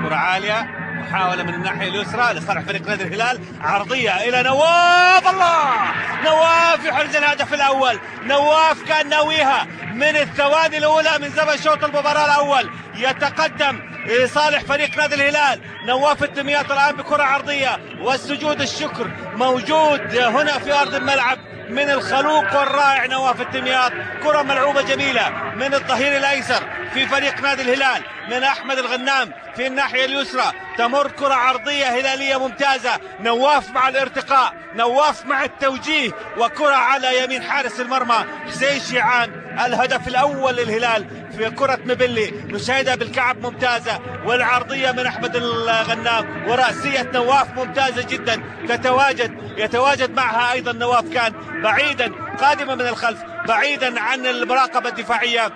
كرة عالية، محاولة من الناحية اليسرى لصالح فريق نادي الهلال، عرضية إلى نواف. الله، نواف يحرز الهدف الأول. نواف كان ناويها من الثواني الأولى من زمن شوط المباراة الأول. يتقدم لصالح فريق نادي الهلال نواف الدمياط الآن بكرة عرضية، والسجود الشكر موجود هنا في أرض الملعب من الخلوق والرائع نواف الدمياط. كرة ملعوبة جميلة من الظهير الأيسر في فريق نادي الهلال من أحمد الغنام في الناحية اليسرى، تمر كرة عرضية هلالية ممتازة. نواف مع الارتقاء، نواف مع التوجيه، وكرة على يمين حارس المرمى حسين شيعان. الهدف الأول للهلال في كرة مبلي، نشاهدها بالكعب ممتازة، والعرضية من أحمد الغنام، ورأسية نواف ممتازة جدا. يتواجد معها أيضا نواف، كان بعيدا قادما من الخلف بعيدا عن المراقبة الدفاعية.